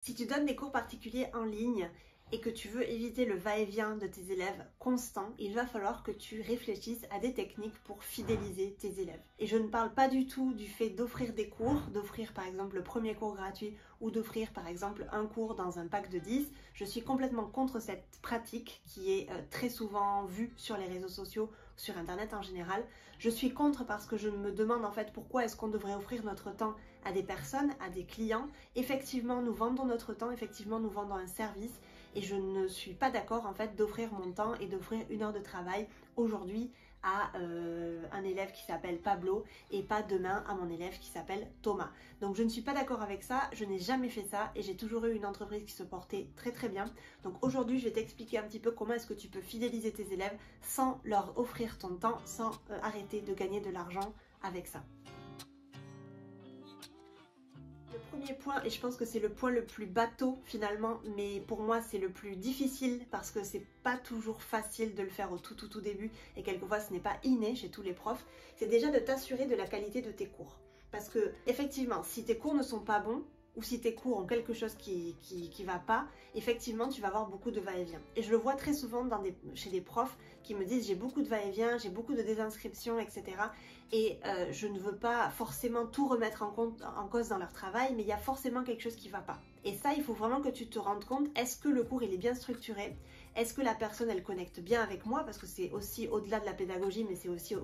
Si tu donnes des cours particuliers en ligne et que tu veux éviter le va-et-vient de tes élèves constant, il va falloir que tu réfléchisses à des techniques pour fidéliser tes élèves. Et je ne parle pas du tout du fait d'offrir des cours, d'offrir par exemple le premier cours gratuit ou d'offrir par exemple un cours dans un pack de 10. Je suis complètement contre cette pratique qui est très souvent vue sur les réseaux sociaux, sur internet en général. Je suis contre parce que je me demande en fait pourquoi est-ce qu'on devrait offrir notre temps à des personnes, à des clients. Effectivement, nous vendons notre temps, effectivement, nous vendons un service et je ne suis pas d'accord en fait d'offrir mon temps et d'offrir 1 heure de travail aujourd'hui à un élève qui s'appelle Pablo et pas demain à mon élève qui s'appelle Thomas. Donc je ne suis pas d'accord avec ça, je n'ai jamais fait ça et j'ai toujours eu une entreprise qui se portait très très bien. Donc aujourd'hui je vais t'expliquer un petit peu comment est-ce que tu peux fidéliser tes élèves sans leur offrir ton temps, sans arrêter de gagner de l'argent avec ça. Le premier point, et je pense que c'est le point le plus bateau finalement, mais pour moi c'est le plus difficile parce que c'est pas toujours facile de le faire au tout début et quelquefois ce n'est pas inné chez tous les profs, c'est déjà de t'assurer de la qualité de tes cours. Parce que effectivement, si tes cours ne sont pas bons, ou si tes cours ont quelque chose qui va pas, effectivement tu vas avoir beaucoup de va-et-vient. Et je le vois très souvent chez des profs qui me disent j'ai beaucoup de va-et-vient, j'ai beaucoup de désinscriptions, etc. Et je ne veux pas forcément tout remettre en cause dans leur travail, mais il y a forcément quelque chose qui va pas. Et ça, il faut vraiment que tu te rendes compte, est-ce que le cours il est bien structuré? Est-ce que la personne elle connecte bien avec moi? Parce que c'est aussi au-delà de la pédagogie, mais c'est aussi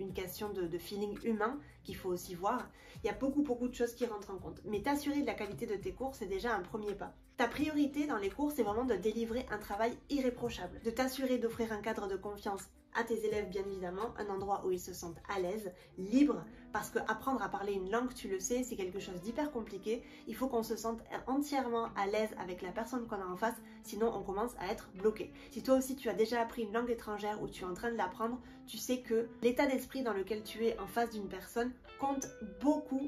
une question de feeling humain qu'il faut aussi voir. Il y a beaucoup de choses qui rentrent en compte. Mais t'assurer de la qualité de tes cours, c'est déjà un premier pas. Ta priorité dans les cours, c'est vraiment de délivrer un travail irréprochable, de t'assurer d'offrir un cadre de confiance à tes élèves bien évidemment, un endroit où ils se sentent à l'aise, libres, parce que apprendre à parler une langue, tu le sais, c'est quelque chose d'hyper compliqué. Il faut qu'on se sente entièrement à l'aise avec la personne qu'on a en face, sinon on commence à être bloqué. Si toi aussi tu as déjà appris une langue étrangère ou tu es en train de l'apprendre, tu sais que l'état d'esprit dans lequel tu es en face d'une personne compte beaucoup.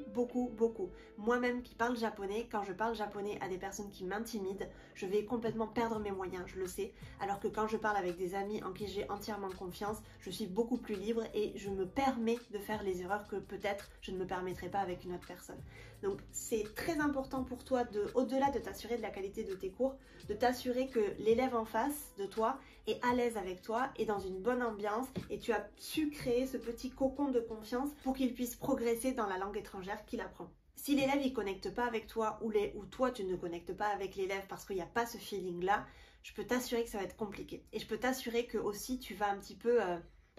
Moi-même qui parle japonais, quand je parle japonais à des personnes qui m'intimident, je vais complètement perdre mes moyens, je le sais, alors que quand je parle avec des amis en qui j'ai entièrement confiance, je suis beaucoup plus libre et je me permets de faire les erreurs que peut-être je ne me permettrai pas avec une autre personne. Donc c'est très important pour toi, au-delà de t'assurer de la qualité de tes cours, de t'assurer que l'élève en face de toi est à l'aise avec toi, est dans une bonne ambiance et tu as su créer ce petit cocon de confiance pour qu'il puisse progresser dans la langue étrangère qu'il apprend. Si l'élève ne connecte pas avec toi ou toi tu ne connectes pas avec l'élève parce qu'il n'y a pas ce feeling là, je peux t'assurer que ça va être compliqué. Et je peux t'assurer que aussi tu vas un petit peu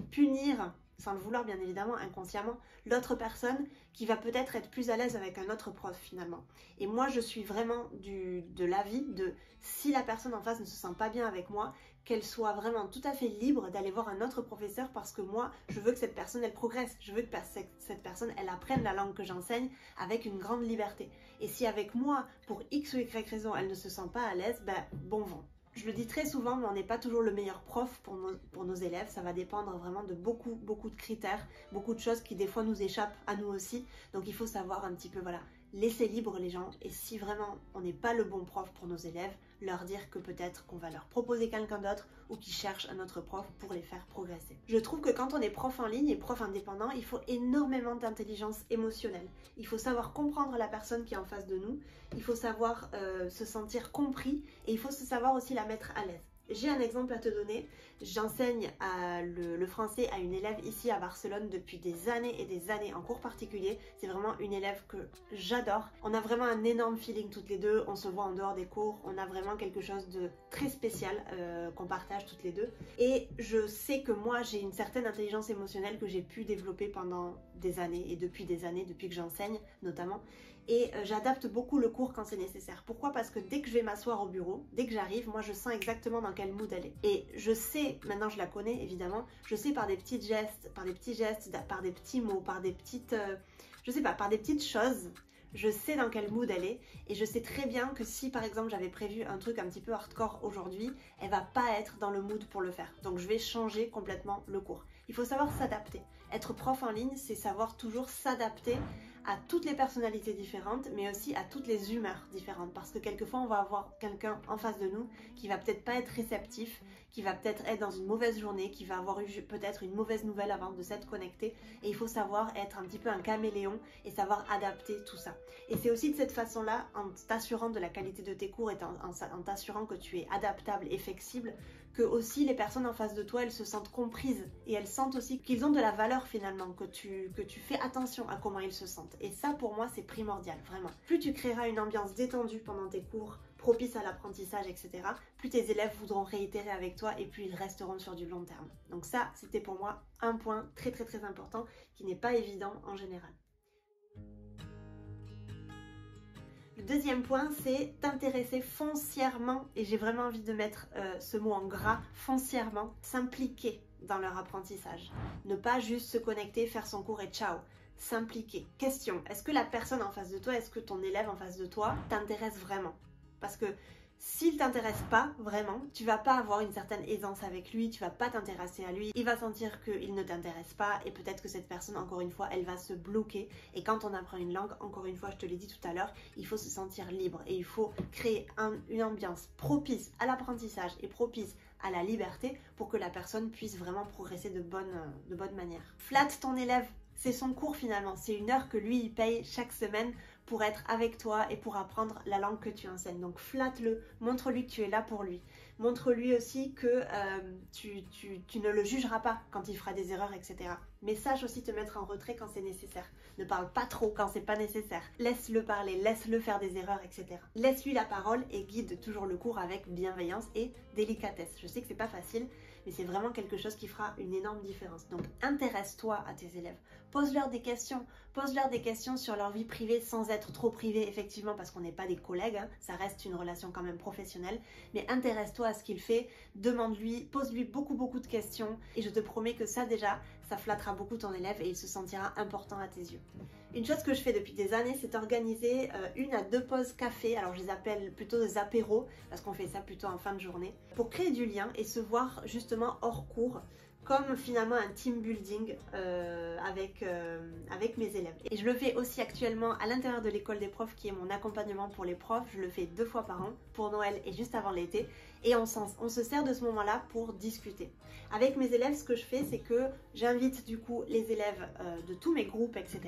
punir, sans le vouloir bien évidemment, inconsciemment, l'autre personne qui va peut-être être plus à l'aise avec un autre prof finalement. Et moi je suis vraiment de l'avis de si la personne en face ne se sent pas bien avec moi, qu'elle soit vraiment tout à fait libre d'aller voir un autre professeur parce que moi je veux que cette personne elle progresse, je veux que cette personne elle apprenne la langue que j'enseigne avec une grande liberté. Et si avec moi pour X ou Y raison elle ne se sent pas à l'aise, ben bon vent. Je le dis très souvent, mais on n'est pas toujours le meilleur prof pour nos élèves. Ça va dépendre vraiment de beaucoup de critères, beaucoup de choses qui des fois nous échappent à nous aussi. Donc il faut savoir un petit peu, voilà, laisser libre les gens. Et si vraiment on n'est pas le bon prof pour nos élèves, leur dire que peut-être qu'on va leur proposer quelqu'un d'autre ou qu'ils cherchent un autre prof pour les faire progresser. Je trouve que quand on est prof en ligne et prof indépendant, il faut énormément d'intelligence émotionnelle. Il faut savoir comprendre la personne qui est en face de nous. Il faut savoir se sentir compris et il faut se savoir aussi la mettre à l'aise. J'ai un exemple à te donner. J'enseigne le français à une élève ici à Barcelone depuis des années et des années en cours particulier. C'est vraiment une élève que j'adore. On a vraiment un énorme feeling toutes les deux. On se voit en dehors des cours. On a vraiment quelque chose de très spécial qu'on partage toutes les deux. Et je sais que moi, j'ai une certaine intelligence émotionnelle que j'ai pu développer pendant des années et depuis des années, depuis que j'enseigne notamment. Et j'adapte beaucoup le cours quand c'est nécessaire. Pourquoi? Parce que dès que je vais m'asseoir au bureau, dès que j'arrive, moi je sens exactement dans quel mood elle est. Et je sais, maintenant je la connais évidemment, je sais par des petits gestes, par des petits mots, par des petites, je sais pas, par des petites choses, je sais dans quel mood elle est et je sais très bien que si par exemple j'avais prévu un truc un petit peu hardcore aujourd'hui, elle va pas être dans le mood pour le faire. Donc je vais changer complètement le cours. Il faut savoir s'adapter. Être prof en ligne, c'est savoir toujours s'adapter à toutes les personnalités différentes, mais aussi à toutes les humeurs différentes. Parce que quelquefois, on va avoir quelqu'un en face de nous qui va peut-être pas être réceptif, qui va peut-être être dans une mauvaise journée, qui va avoir eu peut-être une mauvaise nouvelle avant de s'être connecté. Et il faut savoir être un petit peu un caméléon et savoir adapter tout ça. Et c'est aussi de cette façon-là, en t'assurant de la qualité de tes cours et en t'assurant que tu es adaptable et flexible, que aussi les personnes en face de toi, elles se sentent comprises et elles sentent aussi qu'ils ont de la valeur finalement, que tu fais attention à comment ils se sentent. Et ça, pour moi, c'est primordial, vraiment. Plus tu créeras une ambiance détendue pendant tes cours, propice à l'apprentissage, etc., plus tes élèves voudront réitérer avec toi et puis ils resteront sur du long terme. Donc ça, c'était pour moi un point très très très important qui n'est pas évident en général. Le deuxième point, c'est t'intéresser foncièrement, et j'ai vraiment envie de mettre ce mot en gras, foncièrement, s'impliquer dans leur apprentissage. Ne pas juste se connecter, faire son cours et ciao. S'impliquer. Question, est-ce que la personne en face de toi, est-ce que ton élève en face de toi t'intéresse vraiment? Parce que s'il t'intéresse pas vraiment, tu vas pas avoir une certaine aisance avec lui, tu vas pas t'intéresser à lui, il va sentir qu'il ne t'intéresse pas et peut-être que cette personne, encore une fois, elle va se bloquer. Et quand on apprend une langue, encore une fois, je te l'ai dit tout à l'heure, il faut se sentir libre et il faut créer une ambiance propice à l'apprentissage et propice à la liberté pour que la personne puisse vraiment progresser de bonne manière. Flatte ton élève. C'est son cours finalement, c'est une heure que lui il paye chaque semaine pour être avec toi et pour apprendre la langue que tu enseignes. Donc flatte-le, montre-lui que tu es là pour lui. Montre-lui aussi que tu ne le jugeras pas quand il fera des erreurs, etc. Mais sache aussi te mettre en retrait quand c'est nécessaire. Ne parle pas trop quand c'est pas nécessaire. Laisse-le parler, laisse-le faire des erreurs, etc. Laisse-lui la parole et guide toujours le cours avec bienveillance et délicatesse. Je sais que c'est pas facile, mais c'est vraiment quelque chose qui fera une énorme différence. Donc intéresse-toi à tes élèves. Pose-leur des questions. Pose-leur des questions sur leur vie privée sans être trop privé, effectivement, parce qu'on n'est pas des collègues, hein. Ça reste une relation quand même professionnelle. Mais intéresse-toi à ce qu'il fait, demande-lui, pose-lui beaucoup de questions. Et je te promets que ça déjà, ça flattera beaucoup ton élève et il se sentira important à tes yeux. Une chose que je fais depuis des années, c'est organiser 1 à 2 pauses café. Alors je les appelle plutôt des apéros, parce qu'on fait ça plutôt en fin de journée, pour créer du lien et se voir justement hors cours, comme finalement un team building avec mes élèves. Et je le fais aussi actuellement à l'intérieur de l'école des profs, qui est mon accompagnement pour les profs. Je le fais 2 fois par an, pour Noël et juste avant l'été. Et on se sert de ce moment-là pour discuter. Avec mes élèves, ce que je fais, c'est que j'invite du coup les élèves de tous mes groupes, etc.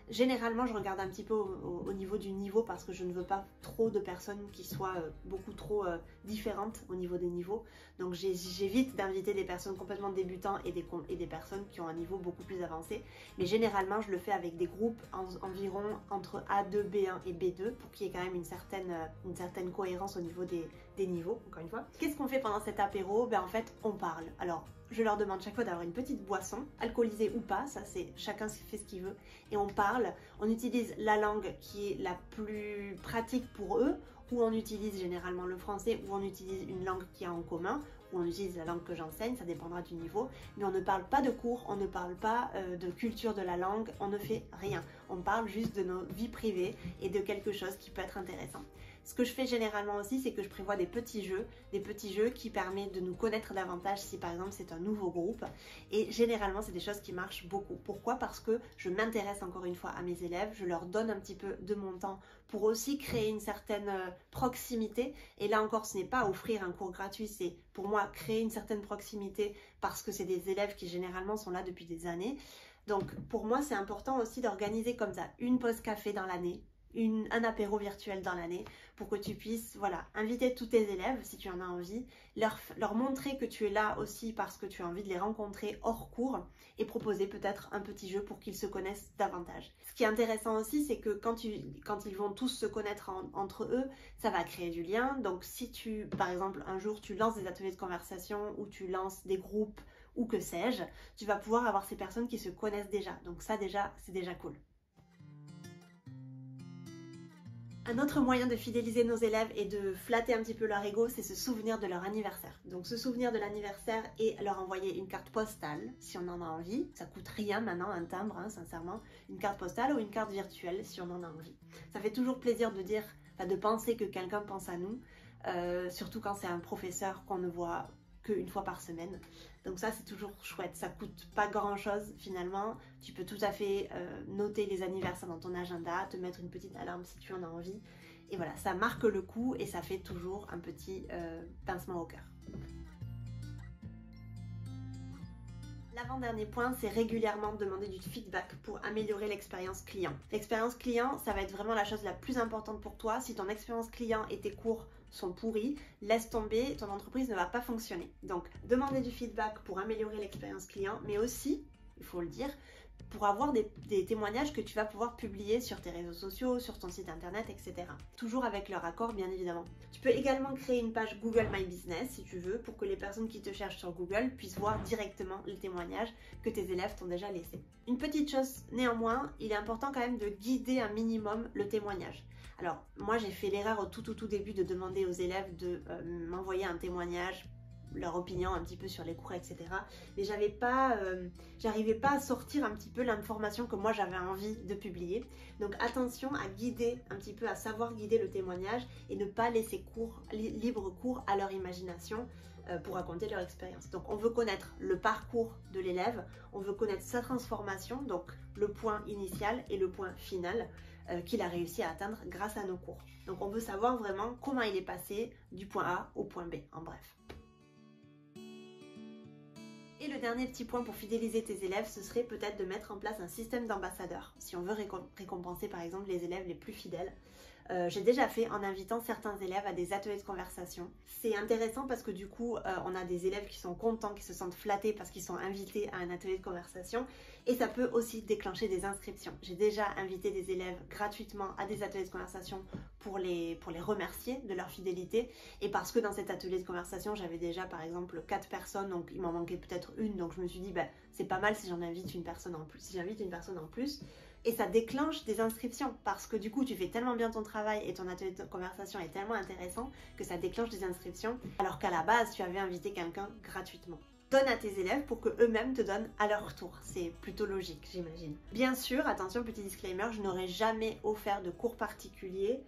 Généralement, je regarde un petit peu au niveau du niveau parce que je ne veux pas trop de personnes qui soient beaucoup trop différentes au niveau des niveaux. Donc j'évite d'inviter des personnes complètement débutants et des personnes qui ont un niveau beaucoup plus avancé. Mais généralement, je le fais avec des groupes environ entre A2, B1 et B2 pour qu'il y ait quand même une certaine cohérence au niveau des niveaux, encore une fois. Qu'est-ce qu'on fait pendant cet apéro? Ben en fait, on parle. Alors, je leur demande chaque fois d'avoir une petite boisson, alcoolisée ou pas, ça c'est chacun fait ce qu'il veut, et on parle, on utilise la langue qui est la plus pratique pour eux, ou on utilise généralement le français, ou on utilise une langue qui est en commun, ou on utilise la langue que j'enseigne, ça dépendra du niveau, mais on ne parle pas de cours, on ne parle pas de culture de la langue, on ne fait rien. On parle juste de nos vies privées et de quelque chose qui peut être intéressant. Ce que je fais généralement aussi, c'est que je prévois des petits jeux qui permettent de nous connaître davantage si par exemple c'est un nouveau groupe. Et généralement, c'est des choses qui marchent beaucoup. Pourquoi? Parce que je m'intéresse encore une fois à mes élèves, je leur donne un petit peu de mon temps pour aussi créer une certaine proximité. Et là encore, ce n'est pas offrir un cours gratuit, c'est pour moi créer une certaine proximité parce que c'est des élèves qui généralement sont là depuis des années. Donc pour moi, c'est important aussi d'organiser comme ça une pause café dans l'année, un apéro virtuel dans l'année pour que tu puisses inviter tous tes élèves si tu en as envie, leur montrer que tu es là aussi parce que tu as envie de les rencontrer hors cours et proposer peut-être un petit jeu pour qu'ils se connaissent davantage. Ce qui est intéressant aussi, c'est que quand ils vont tous se connaître entre eux, ça va créer du lien. Donc si par exemple un jour tu lances des ateliers de conversation ou tu lances des groupes ou que sais-je, tu vas pouvoir avoir ces personnes qui se connaissent déjà. Donc ça déjà, c'est déjà cool. Un autre moyen de fidéliser nos élèves et de flatter un petit peu leur ego, c'est se souvenir de leur anniversaire. Donc se souvenir de l'anniversaire et leur envoyer une carte postale si on en a envie. Ça coûte rien maintenant, un timbre, hein, sincèrement. Une carte postale ou une carte virtuelle si on en a envie. Ça fait toujours plaisir de penser que quelqu'un pense à nous, surtout quand c'est un professeur qu'on ne voit qu'une fois par semaine. Donc ça c'est toujours chouette, ça coûte pas grand chose finalement. Tu peux tout à fait noter les anniversaires dans ton agenda, te mettre une petite alarme si tu en as envie. Et voilà, ça marque le coup et ça fait toujours un petit pincement au cœur. L'avant-dernier point, c'est régulièrement demander du feedback pour améliorer l'expérience client. L'expérience client, ça va être vraiment la chose la plus importante pour toi. Si ton expérience client et tes cours sont pourris, laisse tomber, ton entreprise ne va pas fonctionner. Donc, demander du feedback pour améliorer l'expérience client, mais aussi, il faut le dire, pour avoir des témoignages que tu vas pouvoir publier sur tes réseaux sociaux, sur ton site internet, etc. Toujours avec leur accord, bien évidemment. Tu peux également créer une page Google My Business, si tu veux, pour que les personnes qui te cherchent sur Google puissent voir directement les témoignages que tes élèves t'ont déjà laissés. Une petite chose néanmoins, il est important quand même de guider un minimum le témoignage. Alors, moi j'ai fait l'erreur au tout début de demander aux élèves de m'envoyer un témoignage, leur opinion un petit peu sur les cours, etc. Mais j'arrivais pas à sortir un petit peu l'information que moi j'avais envie de publier. Donc attention à guider un petit peu, à savoir guider le témoignage et ne pas laisser libre cours à leur imagination pour raconter leur expérience. Donc on veut connaître le parcours de l'élève, on veut connaître sa transformation, donc le point initial et le point final qu'il a réussi à atteindre grâce à nos cours. Donc on veut savoir vraiment comment il est passé du point A au point B, en bref. Et le dernier petit point pour fidéliser tes élèves, ce serait peut-être de mettre en place un système d'ambassadeurs, si on veut récompenser par exemple les élèves les plus fidèles. J'ai déjà fait en invitant certains élèves à des ateliers de conversation. C'est intéressant parce que du coup, on a des élèves qui sont contents, qui se sentent flattés parce qu'ils sont invités à un atelier de conversation et ça peut aussi déclencher des inscriptions. J'ai déjà invité des élèves gratuitement à des ateliers de conversation pour les remercier de leur fidélité et parce que dans cet atelier de conversation, j'avais déjà par exemple 4 personnes, donc il m'en manquait peut-être une, donc je me suis dit c'est pas mal si j'en invite une personne en plus, et ça déclenche des inscriptions parce que du coup tu fais tellement bien ton travail et ton atelier de conversation est tellement intéressant que ça déclenche des inscriptions alors qu'à la base tu avais invité quelqu'un gratuitement. Donne à tes élèves pour que eux-mêmes te donnent à leur tour. C'est plutôt logique, j'imagine. Bien sûr, attention, petit disclaimer, je n'aurais jamais offert de cours particuliers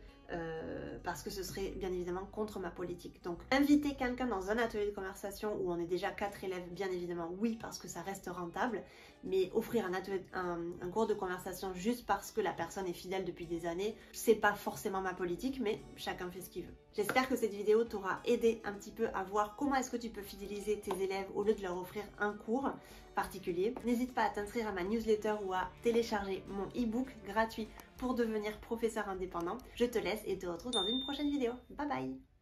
parce que ce serait bien évidemment contre ma politique. Donc, inviter quelqu'un dans un atelier de conversation où on est déjà 4 élèves, bien évidemment, oui, parce que ça reste rentable, mais offrir un cours de conversation juste parce que la personne est fidèle depuis des années, c'est pas forcément ma politique, mais chacun fait ce qu'il veut. J'espère que cette vidéo t'aura aidé un petit peu à voir comment est-ce que tu peux fidéliser tes élèves au lieu de leur offrir un cours particulier. N'hésite pas à t'inscrire à ma newsletter ou à télécharger mon e-book gratuit pour devenir professeur indépendant. Je te laisse et te retrouve dans une prochaine vidéo. Bye bye!